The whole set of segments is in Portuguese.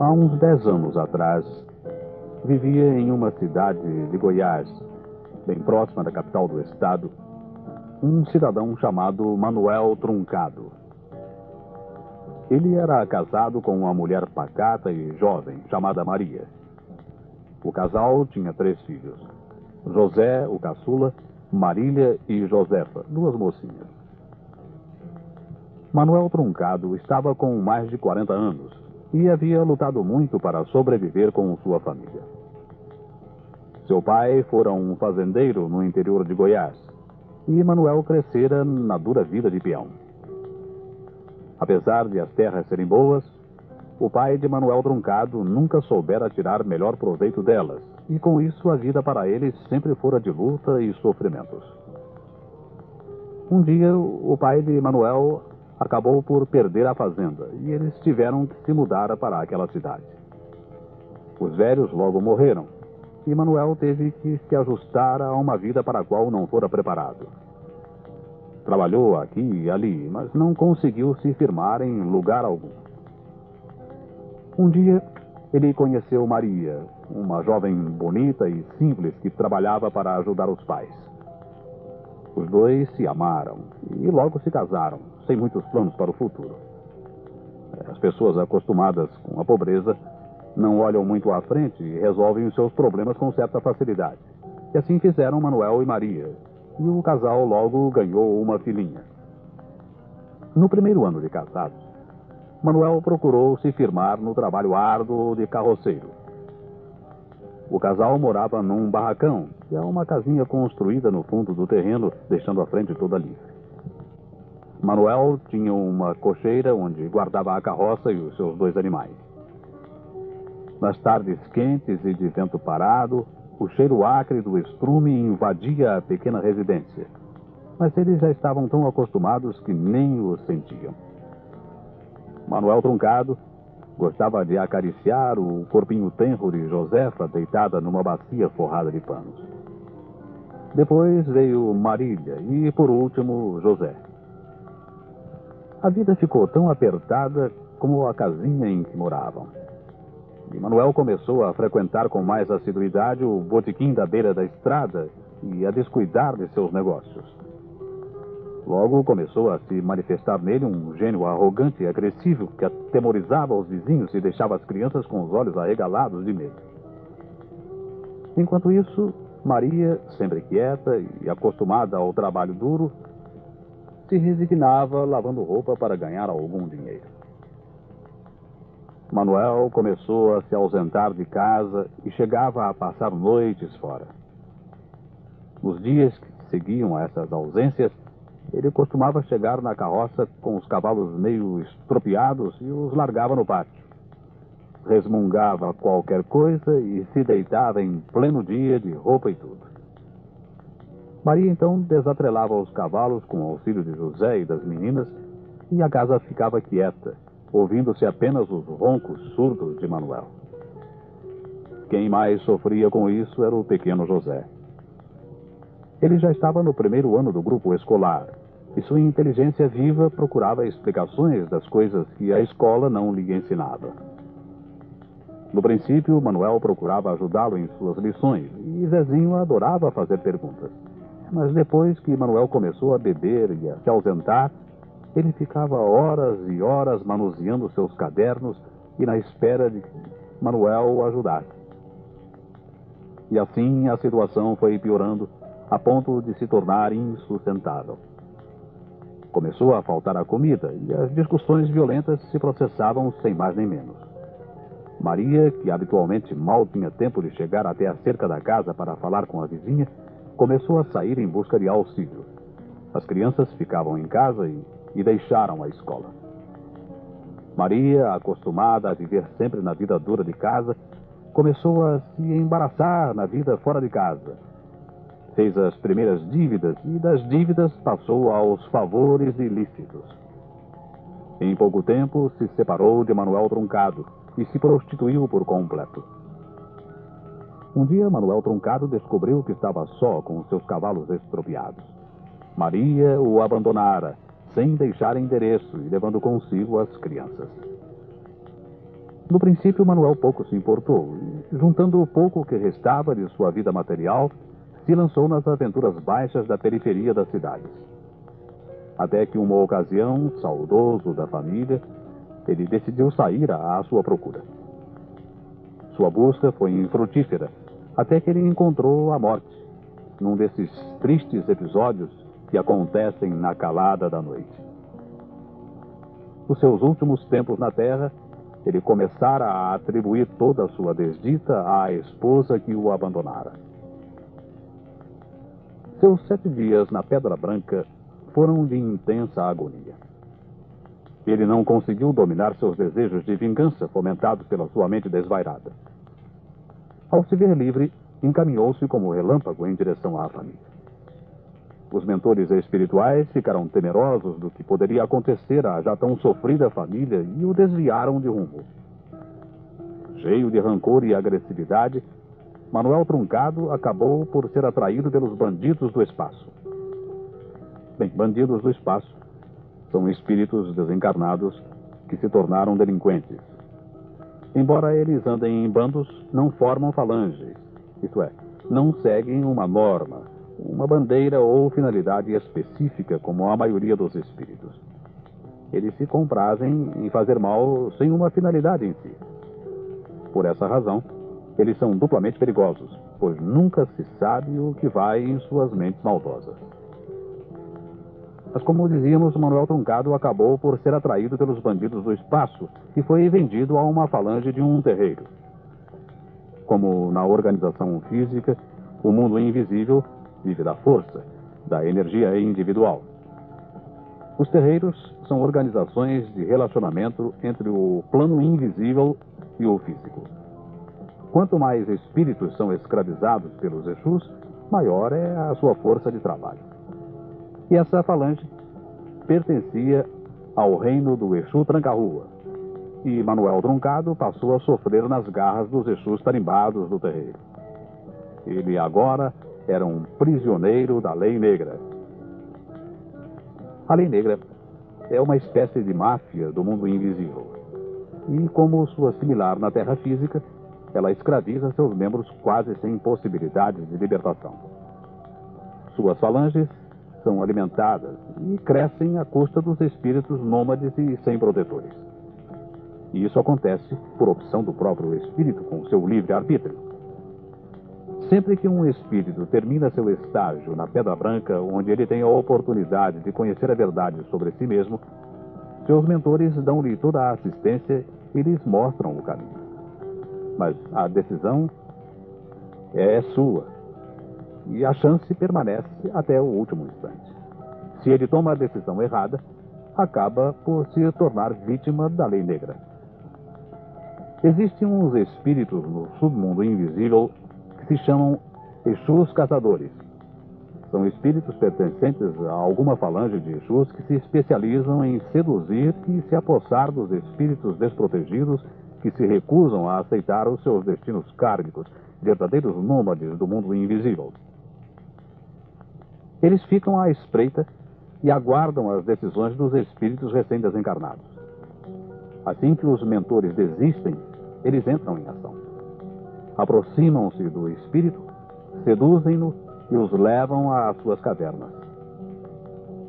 Há uns 10 anos atrás, vivia em uma cidade de Goiás, bem próxima da capital do estado, um cidadão chamado Manuel Truncado. Ele era casado com uma mulher pacata e jovem, chamada Maria. O casal tinha 3 filhos: José, o caçula, Marília e Josefa, 2 mocinhas. Manuel Truncado estava com mais de 40 anos e havia lutado muito para sobreviver com sua família. Seu pai fora um fazendeiro no interior de Goiás e Manuel crescera na dura vida de peão. Apesar de as terras serem boas, o pai de Manuel Truncado nunca soubera tirar melhor proveito delas, e com isso a vida para ele sempre fora de luta e sofrimentos. Um dia, o pai de Manuel acabou por perder a fazenda e eles tiveram que se mudar para aquela cidade. Os velhos logo morreram e Manuel teve que se ajustar a uma vida para a qual não fora preparado. Trabalhou aqui e ali, mas não conseguiu se firmar em lugar algum. Um dia, ele conheceu Maria, uma jovem bonita e simples que trabalhava para ajudar os pais. Os dois se amaram e logo se casaram, sem muitos planos para o futuro. As pessoas acostumadas com a pobreza não olham muito à frente e resolvem os seus problemas com certa facilidade. E assim fizeram Manuel e Maria, e o casal logo ganhou uma filhinha. No primeiro ano de casados, Manuel procurou se firmar no trabalho árduo de carroceiro. O casal morava num barracão, que é uma casinha construída no fundo do terreno, deixando a frente toda livre. Manuel tinha uma cocheira onde guardava a carroça e os seus 2 animais. Nas tardes quentes e de vento parado, o cheiro acre do estrume invadia a pequena residência. Mas eles já estavam tão acostumados que nem o sentiam. Manuel Truncado gostava de acariciar o corpinho tenro de Josefa deitada numa bacia forrada de panos. Depois veio Marília e, por último, José. A vida ficou tão apertada como a casinha em que moravam. E Manuel começou a frequentar com mais assiduidade o botequim da beira da estrada e a descuidar de seus negócios. Logo começou a se manifestar nele um gênio arrogante e agressivo que atemorizava os vizinhos e deixava as crianças com os olhos arregalados de medo. Enquanto isso, Maria, sempre quieta e acostumada ao trabalho duro, se resignava lavando roupa para ganhar algum dinheiro. Manuel começou a se ausentar de casa e chegava a passar noites fora. Nos dias que seguiam a essas ausências, ele costumava chegar na carroça com os cavalos meio estropiados e os largava no pátio. Resmungava qualquer coisa e se deitava em pleno dia de roupa e tudo. Maria então desatrelava os cavalos com o auxílio de José e das meninas e a casa ficava quieta, ouvindo-se apenas os roncos surdos de Manuel. Quem mais sofria com isso era o pequeno José. Ele já estava no primeiro ano do grupo escolar e sua inteligência viva procurava explicações das coisas que a escola não lhe ensinava. No princípio, Manuel procurava ajudá-lo em suas lições e Zezinho adorava fazer perguntas. Mas depois que Manuel começou a beber e a se ausentar, ele ficava horas e horas manuseando seus cadernos e na espera de que Manuel o ajudasse. E assim a situação foi piorando a ponto de se tornar insustentável. Começou a faltar a comida e as discussões violentas se processavam sem mais nem menos. Maria, que habitualmente mal tinha tempo de chegar até a cerca da casa para falar com a vizinha, começou a sair em busca de auxílio. As crianças ficavam em casa e deixaram a escola. Maria, acostumada a viver sempre na vida dura de casa, começou a se embaraçar na vida fora de casa. Fez as primeiras dívidas e das dívidas passou aos favores ilícitos. Em pouco tempo se separou de Manuel Truncado e se prostituiu por completo. Um dia Manuel Truncado descobriu que estava só com seus cavalos estropiados. Maria o abandonara, sem deixar endereço e levando consigo as crianças. No princípio, Manuel pouco se importou, e, juntando o pouco que restava de sua vida material, se lançou nas aventuras baixas da periferia das cidades. Até que uma ocasião, saudoso da família, ele decidiu sair à sua procura. Sua busca foi infrutífera, até que ele encontrou a morte, num desses tristes episódios que acontecem na calada da noite. Nos seus últimos tempos na Terra, ele começara a atribuir toda a sua desdita à esposa que o abandonara. Seus 7 dias na Pedra Branca foram de intensa agonia. Ele não conseguiu dominar seus desejos de vingança fomentados pela sua mente desvairada. Ao se ver livre, encaminhou-se como relâmpago em direção à família. Os mentores espirituais ficaram temerosos do que poderia acontecer à já tão sofrida família e o desviaram de rumo. Cheio de rancor e agressividade, Manuel Truncado acabou por ser atraído pelos bandidos do espaço. Bem, bandidos do espaço são espíritos desencarnados que se tornaram delinquentes. Embora eles andem em bandos, não formam falanges, isto é, não seguem uma norma, uma bandeira ou finalidade específica como a maioria dos espíritos. Eles se comprazem em fazer mal sem uma finalidade em si. Por essa razão, eles são duplamente perigosos, pois nunca se sabe o que vai em suas mentes maldosas. Mas, como dizíamos, Manuel Truncado acabou por ser atraído pelos bandidos do espaço e foi vendido a uma falange de um terreiro. Como na organização física, o mundo invisível vive da força, da energia individual. Os terreiros são organizações de relacionamento entre o plano invisível e o físico. Quanto mais espíritos são escravizados pelos Exus, maior é a sua força de trabalho. E essa falange pertencia ao reino do Exu Tranca-Rua. E Manuel Truncado passou a sofrer nas garras dos Exus tarimbados do terreiro. Ele agora era um prisioneiro da Lei Negra. A Lei Negra é uma espécie de máfia do mundo invisível. E, como sua similar na Terra física, ela escraviza seus membros quase sem possibilidades de libertação. Suas falanges são alimentadas e crescem à custa dos espíritos nômades e sem protetores. E isso acontece por opção do próprio espírito com seu livre-arbítrio. Sempre que um espírito termina seu estágio na Pedra Branca, onde ele tem a oportunidade de conhecer a verdade sobre si mesmo, seus mentores dão-lhe toda a assistência e lhes mostram o caminho. Mas a decisão é sua. E a chance permanece até o último instante. Se ele toma a decisão errada, acaba por se tornar vítima da Lei Negra. Existem uns espíritos no submundo invisível que se chamam Exus Caçadores. São espíritos pertencentes a alguma falange de Exus que se especializam em seduzir e se apossar dos espíritos desprotegidos que se recusam a aceitar os seus destinos kármicos, verdadeiros nômades do mundo invisível. Eles ficam à espreita e aguardam as decisões dos espíritos recém-desencarnados. Assim que os mentores desistem, eles entram em ação. Aproximam-se do espírito, seduzem-no e os levam às suas cavernas.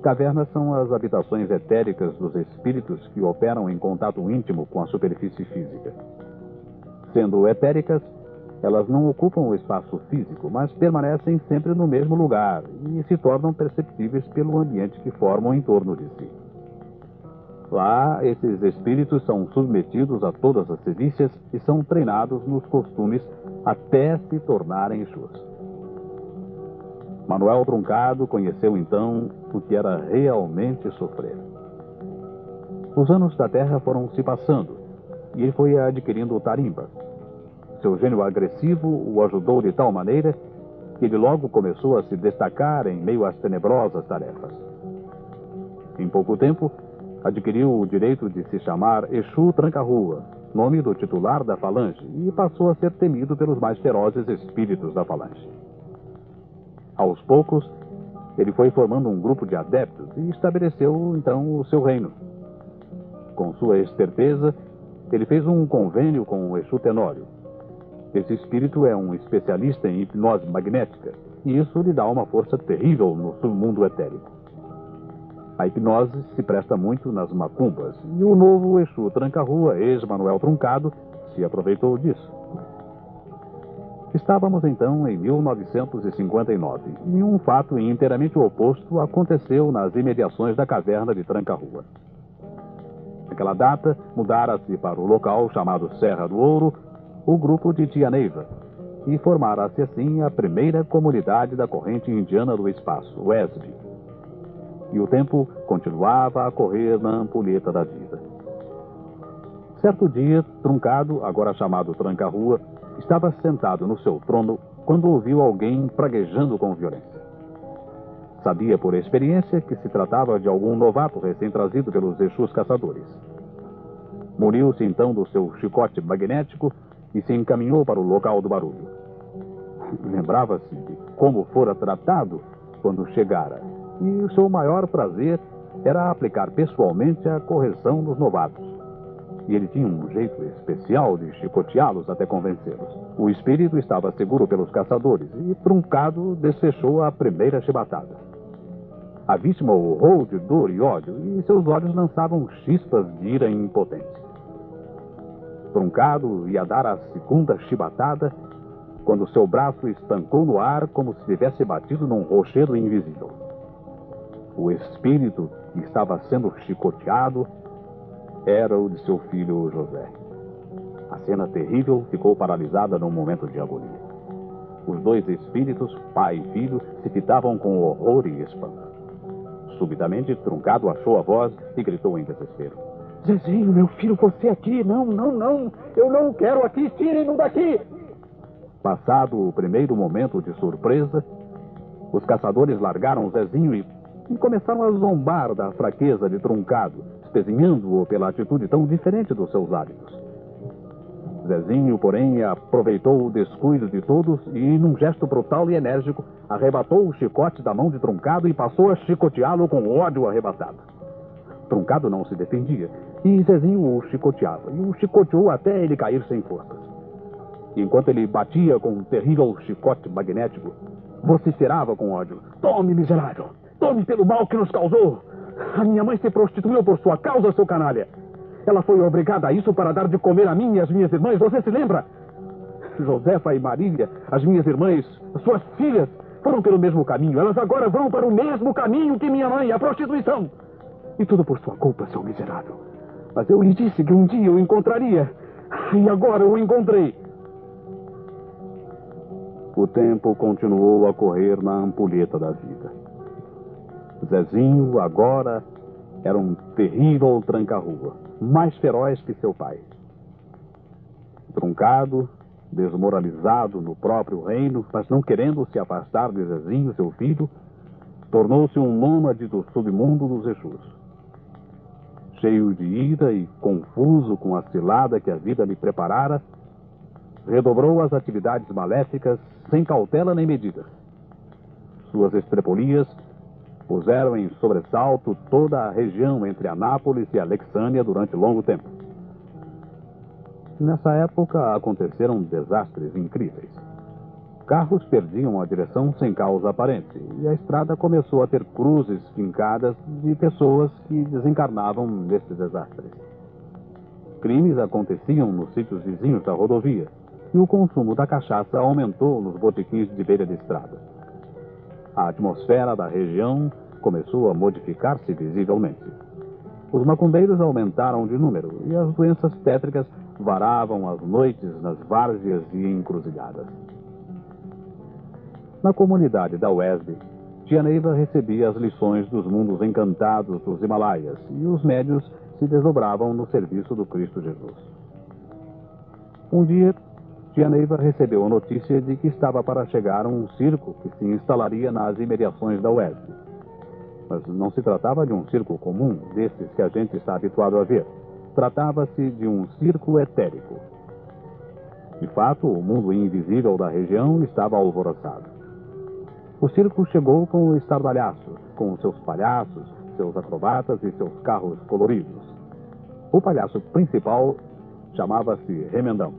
Cavernas são as habitações etéricas dos espíritos que operam em contato íntimo com a superfície física. Sendo etéricas, elas não ocupam o espaço físico, mas permanecem sempre no mesmo lugar e se tornam perceptíveis pelo ambiente que formam em torno de si. Lá, esses espíritos são submetidos a todas as sevícias e são treinados nos costumes até se tornarem Exus. Manuel Truncado conheceu então o que era realmente sofrer. Os anos da Terra foram se passando e ele foi adquirindo tarimba. Seu gênio agressivo o ajudou de tal maneira que ele logo começou a se destacar em meio às tenebrosas tarefas. Em pouco tempo, adquiriu o direito de se chamar Exu Tranca-Rua, nome do titular da falange, e passou a ser temido pelos mais ferozes espíritos da falange. Aos poucos, ele foi formando um grupo de adeptos e estabeleceu, então, o seu reino. Com sua esperteza, ele fez um convênio com o Exu Tenório. Esse espírito é um especialista em hipnose magnética, e isso lhe dá uma força terrível no submundo etérico. A hipnose se presta muito nas macumbas, e o novo Exu Tranca-Rua, ex-Manuel Truncado, se aproveitou disso. Estávamos então em 1959, e um fato inteiramente oposto aconteceu nas imediações da caverna de Tranca-Rua. Naquela data, mudara-se para o local chamado Serra do Ouro o grupo de Tia Neiva, e formara-se assim a primeira comunidade da corrente indiana do espaço, o ESB. E o tempo continuava a correr na ampulheta da vida. Certo dia, Truncado, agora chamado Tranca-Rua, estava sentado no seu trono quando ouviu alguém praguejando com violência. Sabia por experiência que se tratava de algum novato recém-trazido pelos Exus caçadores. Muniu-se então do seu chicote magnético e se encaminhou para o local do barulho. Lembrava-se de como fora tratado quando chegara, e o seu maior prazer era aplicar pessoalmente a correção dos novatos. E ele tinha um jeito especial de chicoteá-los até convencê-los. O espírito estava seguro pelos caçadores e Truncado desfechou a primeira chibatada. A vítima urrou de dor e ódio e seus olhos lançavam chispas de ira impotente. Truncado ia dar a segunda chibatada quando seu braço estancou no ar como se tivesse batido num rochedo invisível. O espírito que estava sendo chicoteado era o de seu filho José. A cena terrível ficou paralisada num momento de agonia. Os dois espíritos, pai e filho, se fitavam com horror e espanto. Subitamente, Truncado achou a voz e gritou em desespero: Zezinho, meu filho, você aqui? Não, não, não. Eu não quero aqui. Tirem-no daqui. Passado o primeiro momento de surpresa, os caçadores largaram Zezinho e começaram a zombar da fraqueza de Truncado, espezinhando-o pela atitude tão diferente dos seus hábitos. Zezinho, porém, aproveitou o descuido de todos e, num gesto brutal e enérgico, arrebatou o chicote da mão de Truncado e passou a chicoteá-lo com ódio arrebatado. Truncado não se defendia, e Zezinho o chicoteava, e o chicoteou até ele cair sem forças. Enquanto ele batia com um terrível chicote magnético, vociferava com ódio: Tome, miserável! Tome pelo mal que nos causou! A minha mãe se prostituiu por sua causa, seu canalha! Ela foi obrigada a isso para dar de comer a mim e às minhas irmãs, você se lembra? Josefa e Marília, as minhas irmãs, suas filhas, foram pelo mesmo caminho. Elas agora vão para o mesmo caminho que minha mãe, a prostituição. E tudo por sua culpa, seu miserável. Mas eu lhe disse que um dia eu encontraria. E agora eu o encontrei. O tempo continuou a correr na ampulheta da vida. Zezinho agora era um terrível tranca-rua, mais feroz que seu pai. Truncado, desmoralizado no próprio reino, mas não querendo se afastar de Zezinho, seu filho, tornou-se um nômade do submundo dos Exus. Cheio de ira e confuso com a cilada que a vida lhe preparara, redobrou as atividades maléficas sem cautela nem medidas. Suas estrepolias puseram em sobressalto toda a região entre Anápolis e Alexânia durante longo tempo. Nessa época aconteceram desastres incríveis. Carros perdiam a direção sem causa aparente, e a estrada começou a ter cruzes fincadas de pessoas que desencarnavam nesses desastres. Crimes aconteciam nos sítios vizinhos da rodovia, e o consumo da cachaça aumentou nos botequins de beira de estrada. A atmosfera da região começou a modificar-se visivelmente. Os macumbeiros aumentaram de número e as doenças tétricas varavam as noites nas várzeas e encruzilhadas. Na comunidade da UESB, Tia Neiva recebia as lições dos mundos encantados dos Himalaias e os médios se desdobravam no serviço do Cristo Jesus. Um dia, Tia Neiva recebeu a notícia de que estava para chegar um circo que se instalaria nas imediações da UESB. Mas não se tratava de um circo comum, desses que a gente está habituado a ver. Tratava-se de um circo etérico. De fato, o mundo invisível da região estava alvoroçado. O circo chegou com o estardalhaço, com seus palhaços, seus acrobatas e seus carros coloridos. O palhaço principal chamava-se Remendão.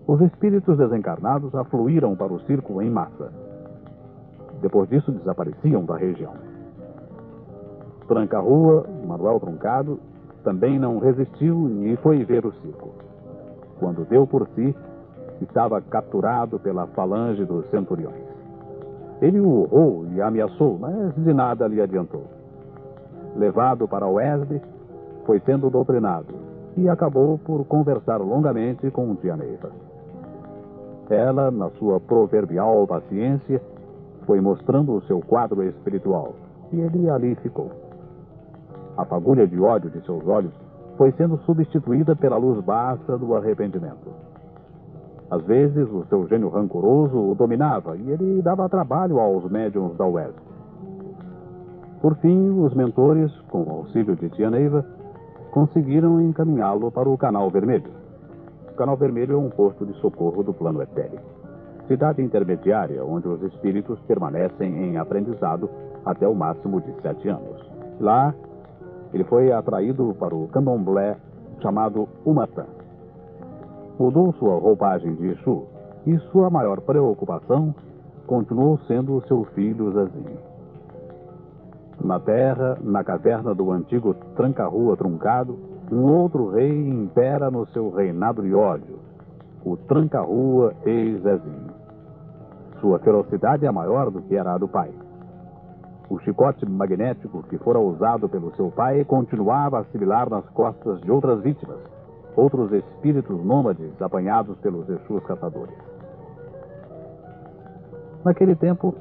Os espíritos desencarnados afluíram para o circo em massa. Depois disso, desapareciam da região. Tranca-Rua, Manuel Truncado, também não resistiu e foi ver o circo. Quando deu por si, estava capturado pela falange dos centuriões. Ele o urrou e ameaçou, mas de nada lhe adiantou. Levado para Oesbe, foi sendo doutrinado e acabou por conversar longamente com tia Neiva. Ela, na sua proverbial paciência, foi mostrando o seu quadro espiritual e ele ali ficou. A fagulha de ódio de seus olhos foi sendo substituída pela luz baixa do arrependimento. Às vezes, o seu gênio rancoroso o dominava e ele dava trabalho aos médiuns da UESP. Por fim, os mentores, com o auxílio de tia Neiva, conseguiram encaminhá-lo para o Canal Vermelho. O Canal Vermelho é um posto de socorro do plano etérico. Cidade intermediária onde os espíritos permanecem em aprendizado até o máximo de 7 anos. Lá, ele foi atraído para o candomblé chamado Umatã. Mudou sua roupagem de Exu e sua maior preocupação continuou sendo o seu filho Zezinho. Na terra, na caverna do antigo Tranca-Rua Truncado, um outro rei impera no seu reinado de ódio, o Tranca-Rua ex-Zezinho. Sua ferocidade é maior do que era a do pai. O chicote magnético que fora usado pelo seu pai continuava a sibilar nas costas de outras vítimas, outros espíritos nômades apanhados pelos Exus caçadores. Naquele tempo,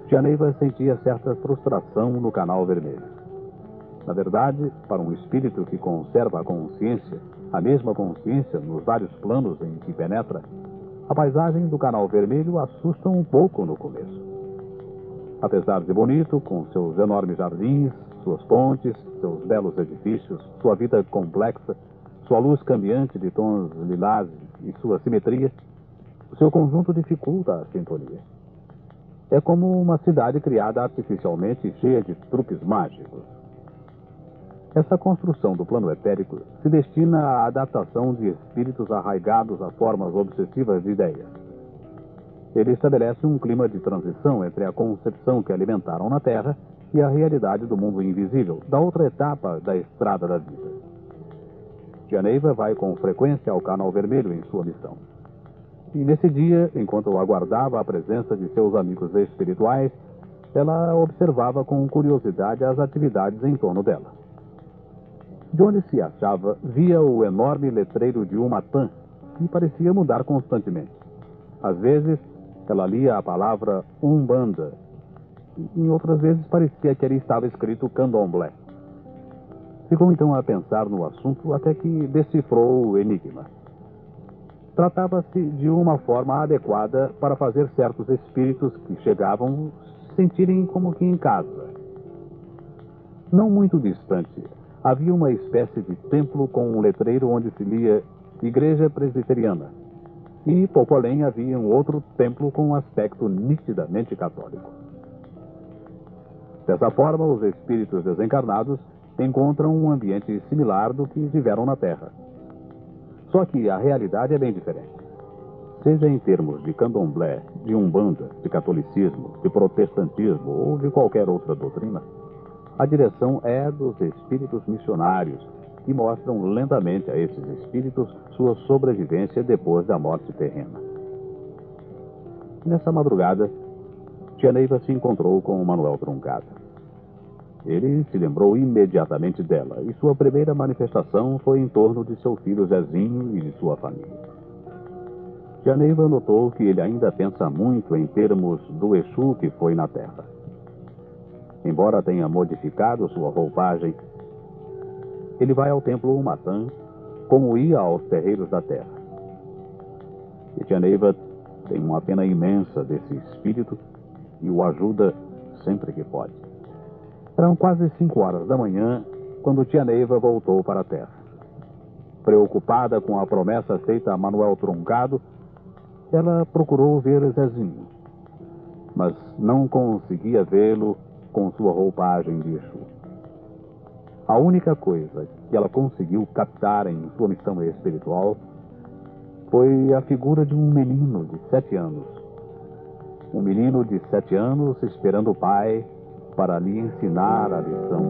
tia Neiva sentia certa frustração no Canal Vermelho. Na verdade, para um espírito que conserva a consciência, a mesma consciência nos vários planos em que penetra, a paisagem do Canal Vermelho assusta um pouco no começo. Apesar de bonito, com seus enormes jardins, suas pontes, seus belos edifícios, sua vida complexa, sua luz cambiante de tons lilás e sua simetria, o seu conjunto dificulta a sintonia. É como uma cidade criada artificialmente cheia de truques mágicos. Essa construção do plano etérico se destina à adaptação de espíritos arraigados a formas obsessivas de ideias. Ele estabelece um clima de transição entre a concepção que alimentaram na Terra e a realidade do mundo invisível, da outra etapa da estrada da vida. Tia Neiva vai com frequência ao Canal Vermelho em sua missão. E nesse dia, enquanto aguardava a presença de seus amigos espirituais, ela observava com curiosidade as atividades em torno dela. De onde se achava, via o enorme letreiro de Umatã, que parecia mudar constantemente. Às vezes, ela lia a palavra Umbanda, e em outras vezes parecia que ali estava escrito Candomblé. Ficou então a pensar no assunto até que decifrou o enigma. Tratava-se de uma forma adequada para fazer certos espíritos que chegavam se sentirem como que em casa. Não muito distante, havia uma espécie de templo com um letreiro onde se lia Igreja Presbiteriana. E pouco além havia um outro templo com um aspecto nitidamente católico. Dessa forma, os espíritos desencarnados encontram um ambiente similar do que viveram na Terra. Só que a realidade é bem diferente. Seja em termos de candomblé, de umbanda, de catolicismo, de protestantismo ou de qualquer outra doutrina, a direção é dos espíritos missionários, que mostram lentamente a esses espíritos sua sobrevivência depois da morte terrena. Nessa madrugada, tia Neiva se encontrou com o Manuel Truncado. Ele se lembrou imediatamente dela, e sua primeira manifestação foi em torno de seu filho Zezinho e de sua família. Tia Neiva notou que ele ainda pensa muito em termos do Exu que foi na Terra. Embora tenha modificado sua roupagem, ele vai ao templo Umatã como ia aos terreiros da Terra. E tia Neiva tem uma pena imensa desse espírito e o ajuda sempre que pode. Eram quase 5 horas da manhã quando tia Neiva voltou para a Terra. Preocupada com a promessa feita a Manuel Truncado, ela procurou ver Zezinho, mas não conseguia vê-lo com sua roupagem de Exu. A única coisa que ela conseguiu captar em sua missão espiritual foi a figura de um menino de 7 anos. Um menino de 7 anos esperando o pai para lhe ensinar a lição